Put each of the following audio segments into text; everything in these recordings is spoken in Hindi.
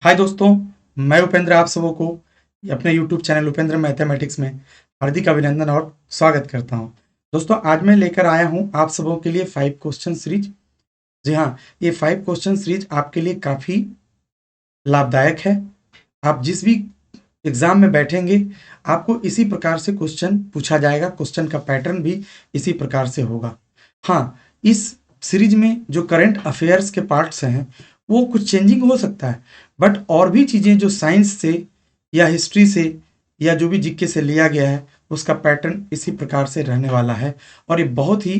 हाय दोस्तों, मैं उपेंद्र आप सबों को अपने यूट्यूब चैनल उपेंद्र मैथमेटिक्स में हार्दिक अभिनंदन और स्वागत करता हूं। दोस्तों, आज मैं लेकर आया हूं आप सबों के लिए 5 क्वेश्चन सीरीज। जी हाँ, ये 5 क्वेश्चन सीरीज आपके लिए काफ़ी लाभदायक है। आप जिस भी एग्ज़ाम में बैठेंगे, आपको इसी प्रकार से क्वेश्चन पूछा जाएगा। क्वेश्चन का पैटर्न भी इसी प्रकार से होगा। हाँ, इस सीरीज में जो करंट अफेयर्स के पार्ट्स हैं, वो कुछ चेंजिंग हो सकता है, बट और भी चीज़ें जो साइंस से या हिस्ट्री से या जो भी जीके से लिया गया है, उसका पैटर्न इसी प्रकार से रहने वाला है और ये बहुत ही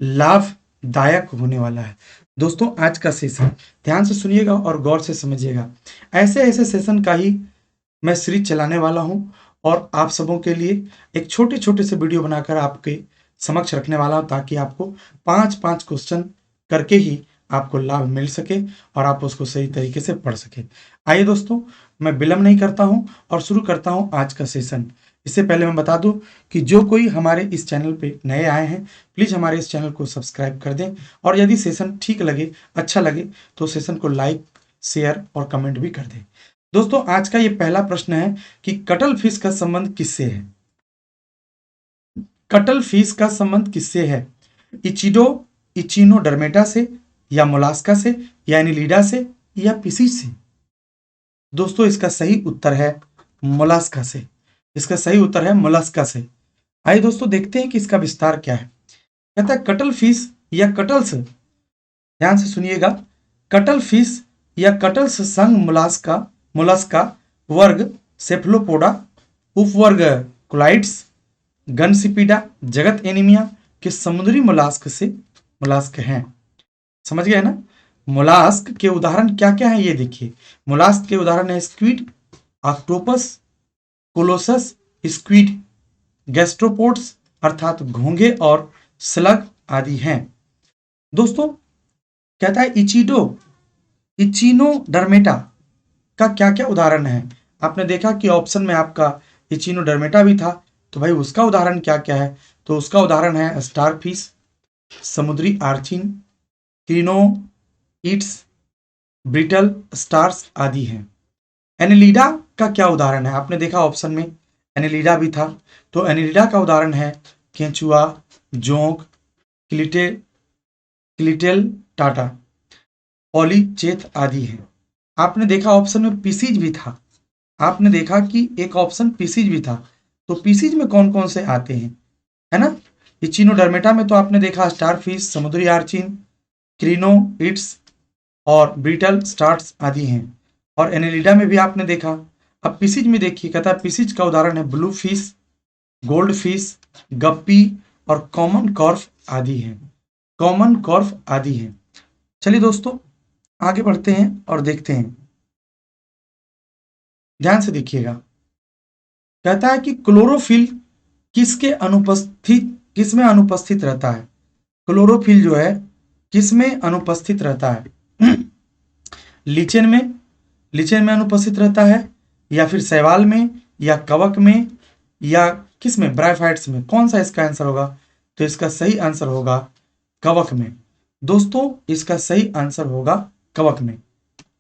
लाभदायक होने वाला है। दोस्तों, आज का सेशन ध्यान से सुनिएगा और गौर से समझिएगा। ऐसे ऐसे सेशन का ही मैं सीरीज चलाने वाला हूं और आप सबों के लिए एक छोटे छोटे से वीडियो बनाकर आपके समक्ष रखने वाला हूं, ताकि आपको 5-5 क्वेश्चन करके ही आपको लाभ मिल सके और आप उसको सही तरीके से पढ़ सके। आइए दोस्तों, मैं विलंब नहीं करता हूं और शुरू करता हूं आज का सेशन। इससे पहले मैं बता दूं कि जो कोई हमारे इस चैनल पे नए आए हैं, प्लीज़ हमारे इस चैनल को सब्सक्राइब कर दें और यदि सेशन ठीक लगे, अच्छा लगे, तो सेशन को लाइक, शेयर और कमेंट भी कर दें। दोस्तों, आज का ये पहला प्रश्न है कि कटल फिश का संबंध किससे है? कटल फिश का संबंध किससे है? इचिनोडर्मेटा से या मोलास्का से या एनिलिडा से या पिसीज से? दोस्तों, इसका सही उत्तर है मोलास्का से। इसका सही उत्तर है मोलास्का से। आइए दोस्तों, देखते हैं कि इसका विस्तार क्या है। कहता है कटल फिश या कटल्स, ध्यान से सुनिएगा, कटल फिश या कटल्स संघ मोलास्का मोलस्का वर्ग सेफलोपोडा उपवर्ग क्लाइड्स गनसिपिडा जगत एनीमिया के समुद्री मोलास्क से मोलास्क हैं। समझ गए ना? मोलास्क के उदाहरण क्या क्या है ये देखिए। मोलास्क के उदाहरण है squid, octopus, Colossus, squid, gastropods अर्थात घोंघे और स्लग आदि हैं। दोस्तों, कहता है इचिनोडर्मेटा का क्या क्या उदाहरण है। आपने देखा कि ऑप्शन में आपका इचिनोडर्मेटा भी था, तो भाई उसका उदाहरण क्या क्या है? तो उसका उदाहरण है स्टारफिश, समुद्री आर्चिन, क्रिनोइड्स, ब्रिटल स्टार्स आदि हैं। एनिलिडा का क्या उदाहरण है? आपने देखा ऑप्शन में एनिलिडा भी था, तो एनिलिडा का उदाहरण है केंचुआ, जोंक, क्लिटेल टाटा, पॉलीचेथ आदि हैं। आपने देखा ऑप्शन में पीसीज भी था। आपने देखा कि एक ऑप्शन पीसीज भी था, तो पीसीज में कौन कौन से आते हैं, है ना? इचिनोडर्मेटा में तो आपने देखा स्टारफिश, समुद्री आर्चिन, क्रिनोइड्स और ब्रिटल स्टार्स आदि हैं। और एनिलिडा में भी आपने देखा। अब पीसीज में देखिए, कहता है पीसीज का उदाहरण है ब्लू फिश, गोल्ड फिश, गप्पी और कॉमन कॉर्फ आदि हैं। कॉमन कॉर्फ आदि हैं। चलिए दोस्तों, आगे बढ़ते हैं और देखते हैं। ध्यान से देखिएगा, कहता है कि क्लोरोफिल किस में अनुपस्थित रहता है? क्लोरोफिल जो है किस में अनुपस्थित रहता है? लीचेन में अनुपस्थित रहता है, या फिर शैवाल में, या कवक में, या किस में? ब्रायोफाइट्स में। कौन सा इसका आंसर होगा? तो इसका सही आंसर होगा कवक में। दोस्तों, इसका सही आंसर होगा कवक में।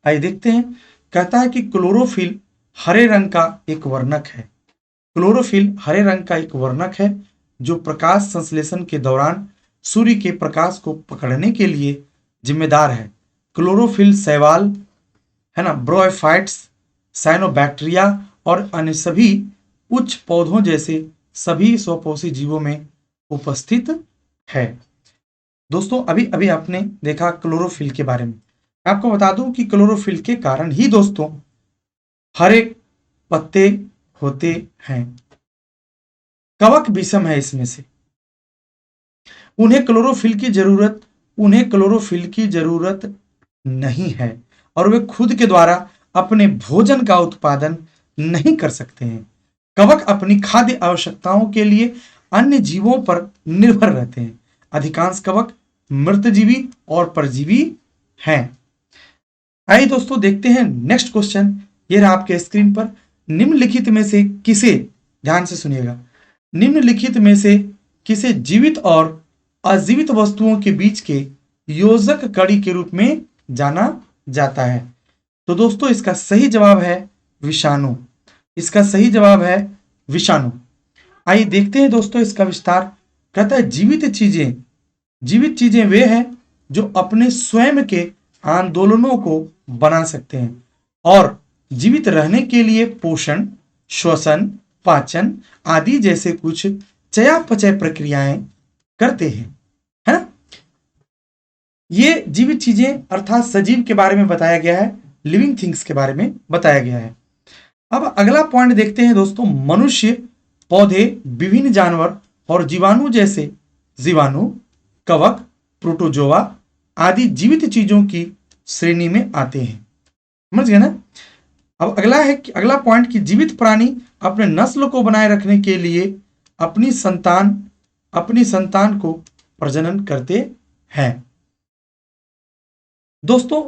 आइए देखते हैं। कहता है कि क्लोरोफिल हरे रंग का एक वर्णक है। क्लोरोफिल हरे रंग का एक वर्णक है जो प्रकाश संश्लेषण के दौरान सूर्य के प्रकाश को पकड़ने के लिए जिम्मेदार है। क्लोरोफिल शैवाल, है ना, ब्रोएफाइट्स, साइनोबैक्टीरिया और अन्य सभी उच्च पौधों जैसे सभी स्वपोषी जीवों में उपस्थित है। दोस्तों, अभी अभी आपने देखा क्लोरोफिल के बारे में। आपको बता दूं कि क्लोरोफिल के कारण ही दोस्तों हरे पत्ते होते हैं। कवक विषम है इसमें से। उन्हें क्लोरोफिल की जरूरत नहीं है और वे खुद के द्वारा अपने भोजन का उत्पादन नहीं कर सकते हैं। कवक अपनी खाद्य आवश्यकताओं के लिए अन्य जीवों पर निर्भर रहते हैं। अधिकांश कवक मृतजीवी और परजीवी हैं। आइए दोस्तों, देखते हैं नेक्स्ट क्वेश्चन। ये रहा आपके स्क्रीन पर। निम्नलिखित में से किसे, ध्यान से सुनिएगा, निम्नलिखित में से किसे जीवित और अजीवित वस्तुओं के बीच के योजक कड़ी के रूप में जाना जाता है? तो दोस्तों इसका सही जवाब है विषाणु। इसका सही जवाब है विषाणु। आइए देखते हैं दोस्तों इसका विस्तार। कहता है जीवित चीजें वे हैं जो अपने स्वयं के आंदोलनों को बना सकते हैं और जीवित रहने के लिए पोषण, श्वसन, पाचन आदि जैसे कुछ चयापचय प्रक्रियाएं करते हैं, है ना। ये जीवित चीजें अर्थात सजीव के बारे में बताया गया है, लिविंग थिंग्स के बारे में बताया गया है। अब अगला पॉइंट देखते हैं दोस्तों। मनुष्य, पौधे, विभिन्न जानवर और जीवाणु जैसे जीवाणु, कवक, प्रोटोजोआ आदि जीवित चीजों की श्रेणी में आते हैं। समझ गए ना। अब अगला पॉइंट कि जीवित प्राणी अपने नस्ल को बनाए रखने के लिए अपनी संतान को प्रजनन करते हैं। दोस्तों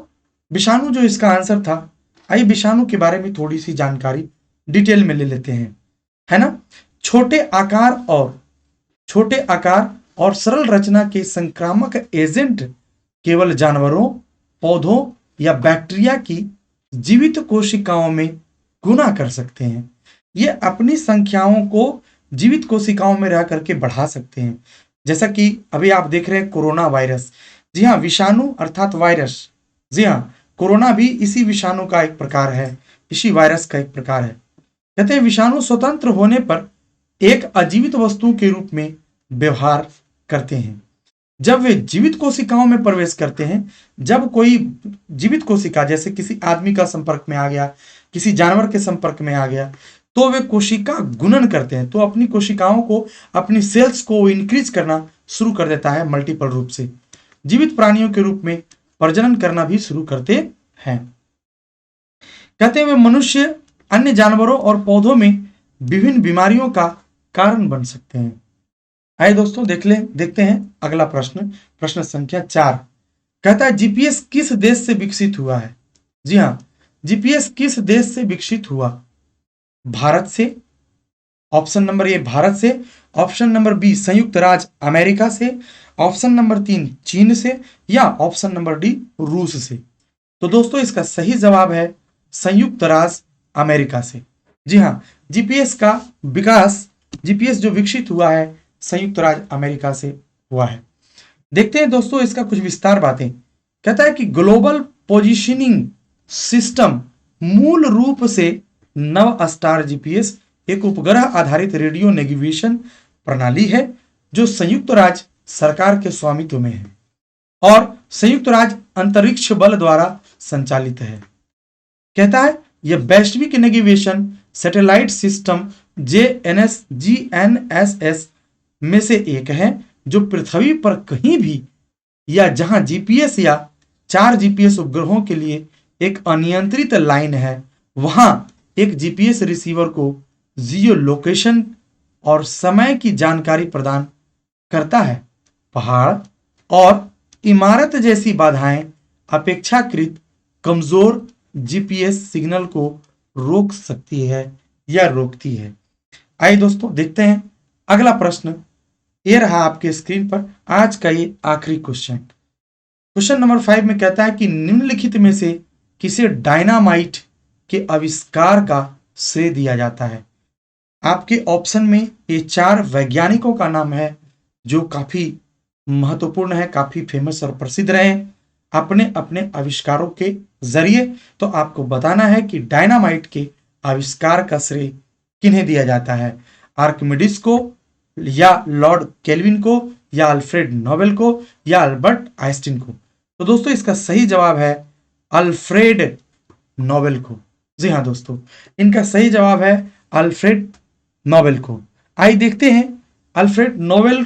विषाणु जो इसका आंसर था। आइए विषाणु के बारे में थोड़ी सी जानकारी डिटेल में ले लेते हैं, है ना। छोटे आकार और सरल रचना के संक्रामक एजेंट केवल जानवरों, पौधों या बैक्टीरिया की जीवित कोशिकाओं में गुना कर सकते हैं। ये अपनी संख्याओं को जीवित कोशिकाओं में रह करके बढ़ा सकते हैं। जैसा कि अभी आप देख रहे हैं कोरोना वायरस। जी हाँ, विषाणु अर्थात वायरस। जी हाँ, कोरोना भी इसी विषाणु का एक प्रकार है, इसी वायरस का एक प्रकार है। कहते हैं विषाणु स्वतंत्र होने पर एक अजीवित वस्तु के रूप में व्यवहार करते हैं। जब वे जीवित कोशिकाओं में प्रवेश करते हैं, जब कोई जीवित कोशिका जैसे किसी आदमी का संपर्क में आ गया, किसी जानवर के संपर्क में आ गया, तो वे कोशिका गुणन करते हैं। तो अपनी कोशिकाओं को, अपनी सेल्स को इंक्रीज करना शुरू कर देता है मल्टीपल रूप से। जीवित प्राणियों के रूप में प्रजनन करना भी शुरू करते हैं। कहते हैं वे मनुष्य, अन्य जानवरों और पौधों में विभिन्न बीमारियों का कारण बन सकते हैं। आइए दोस्तों देखते हैं अगला प्रश्न संख्या 4। कहता है जीपीएस किस देश से विकसित हुआ है। जी हाँ, जीपीएस किस देश से विकसित हुआ। भारत से, ऑप्शन नंबर ए भारत से, ऑप्शन नंबर बी संयुक्त राज्य अमेरिका से, ऑप्शन नंबर 3 चीन से, या ऑप्शन नंबर डी रूस से। तो दोस्तों इसका सही जवाब है संयुक्त राज्य अमेरिका से। जी हाँ, जीपीएस का विकास, जीपीएस जो विकसित हुआ है संयुक्त राज्य अमेरिका से हुआ है। देखते हैं दोस्तों इसका कुछ विस्तार बातें। कहता है कि ग्लोबल पोजिशनिंग सिस्टम मूल रूप से नव स्टार जीपीएस एक उपग्रह आधारित रेडियो नेविगेशन प्रणाली है जो संयुक्त राज्य सरकार के स्वामित्व में है और संयुक्त राज्य अंतरिक्ष बल द्वारा संचालित है। कहता है यह वैश्विक नेविगेशन सैटेलाइट सिस्टम जीएनएसएस में से एक है जो पृथ्वी पर कहीं भी या जहां जीपीएस या 4 जीपीएस उपग्रहों के लिए एक अनियंत्रित लाइन है, वहां एक जीपीएस रिसीवर को जियो लोकेशन और समय की जानकारी प्रदान करता है। पहाड़ और इमारत जैसी बाधाएं अपेक्षाकृत कमजोर जीपीएस सिग्नल को रोक सकती है या रोकती है। आइए दोस्तों देखते हैं अगला प्रश्न। ये रहा आपके स्क्रीन पर आज का ये आखिरी क्वेश्चन नंबर 5 में कहता है कि निम्नलिखित में से किसे डायनामाइट के आविष्कार का श्रेय दिया जाता है। आपके ऑप्शन में ये 4 वैज्ञानिकों का नाम है जो काफी महत्वपूर्ण है, काफी फेमस और प्रसिद्ध रहे अपने अपने आविष्कारों के जरिए। तो आपको बताना है कि डायनामाइट के आविष्कार का श्रेय किन्हें दिया जाता है, आर्किमिडीज को या लॉर्ड केल्विन को या अल्फ्रेड नोबेल को या अल्बर्ट आइंस्टीन को। तो दोस्तों इसका सही जवाब है अल्फ्रेड नोबेल को। जी हाँ दोस्तों, इनका सही जवाब है अल्फ्रेड नोबेल को। आइए देखते हैं अल्फ्रेड नोबेल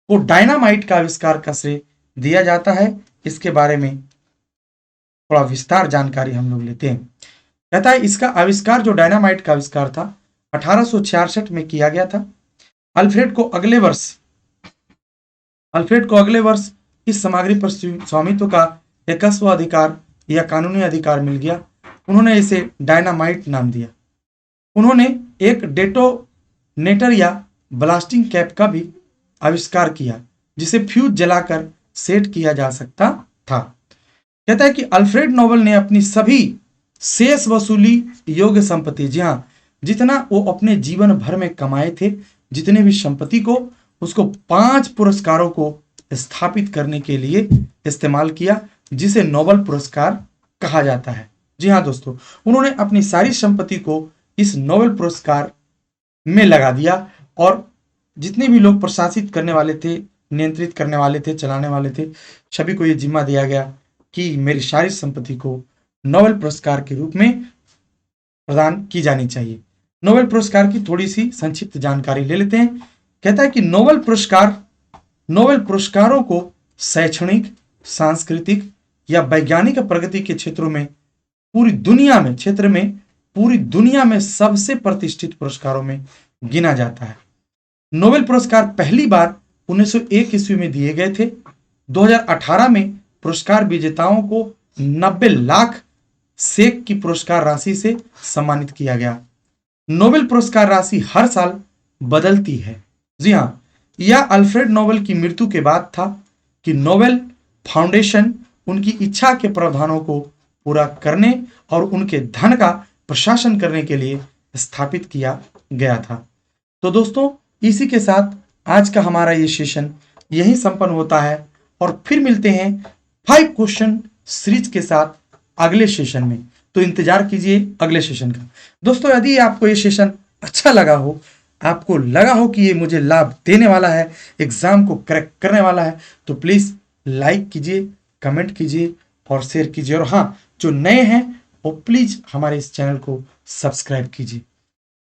को डायनामाइट का आविष्कार का श्रेय दिया जाता है, इसके बारे में थोड़ा विस्तार जानकारी हम लोग लेते हैं। कहता है इसका आविष्कार, जो डायनामाइट का आविष्कार था 1866 में किया गया था। अल्फ्रेड को अगले वर्ष इस सामग्री पर स्वामित्व का एकस्व अधिकार या कानूनी अधिकार मिल गया। उन्होंने इसे डायनामाइट नाम दिया। उन्होंने एक डेटोनेटर या ब्लास्टिंग कैप का भी आविष्कार किया जिसे फ्यूज जलाकर सेट किया जा सकता था। कहता है कि अल्फ्रेड नोबेल ने अपनी सभी शेष वसूली योग्य संपत्ति, जी हाँ, जितना वो अपने जीवन भर में कमाए थे, जितने भी संपत्ति को, उसको 5 पुरस्कारों को स्थापित करने के लिए इस्तेमाल किया, जिसे नोबेल पुरस्कार कहा जाता है। जी हाँ दोस्तों, उन्होंने अपनी सारी संपत्ति को इस नोबेल पुरस्कार में लगा दिया और जितने भी लोग प्रशासित करने वाले थे, नियंत्रित करने वाले थे, चलाने वाले थे, सभी को ये जिम्मा दिया गया कि मेरी सारी संपत्ति को नोबेल पुरस्कार के रूप में प्रदान की जानी चाहिए। नोबेल पुरस्कार की थोड़ी सी संक्षिप्त जानकारी ले लेते हैं। कहता है कि नोबेल पुरस्कारों को शैक्षणिक, सांस्कृतिक या वैज्ञानिक प्रगति के क्षेत्रों में पूरी दुनिया में सबसे प्रतिष्ठित पुरस्कारों में गिना जाता है। नोबेल पुरस्कार पहली बार 1901 ईस्वी में दिए गए थे। 2018 में पुरस्कार विजेताओं को 90 लाख सेक की पुरस्कार राशि से सम्मानित किया गया। नोबेल पुरस्कार राशि हर साल बदलती है। जी हाँ, यह अल्फ्रेड नोबेल की मृत्यु के बाद था कि नोबेल फाउंडेशन उनकी इच्छा के प्रावधानों को पूरा करने और उनके धन का प्रशासन करने के लिए स्थापित किया गया था। तो दोस्तों, इसी के साथ आज का हमारा ये सेशन यहीं संपन्न होता है और फिर मिलते हैं 5 क्वेश्चन सीरीज के साथ अगले सेशन में। तो इंतजार कीजिए अगले सेशन का। दोस्तों, यदि आपको ये सेशन अच्छा लगा हो, आपको लगा हो कि ये मुझे लाभ देने वाला है, एग्जाम को क्रैक करने वाला है, तो प्लीज लाइक कीजिए, कमेंट कीजिए और शेयर कीजिए। और हाँ, जो नए हैं वो प्लीज हमारे इस चैनल को सब्सक्राइब कीजिए।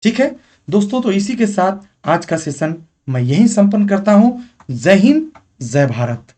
ठीक है दोस्तों, तो इसी के साथ आज का सेशन मैं यहीं संपन्न करता हूं। जय हिंद, जय भारत।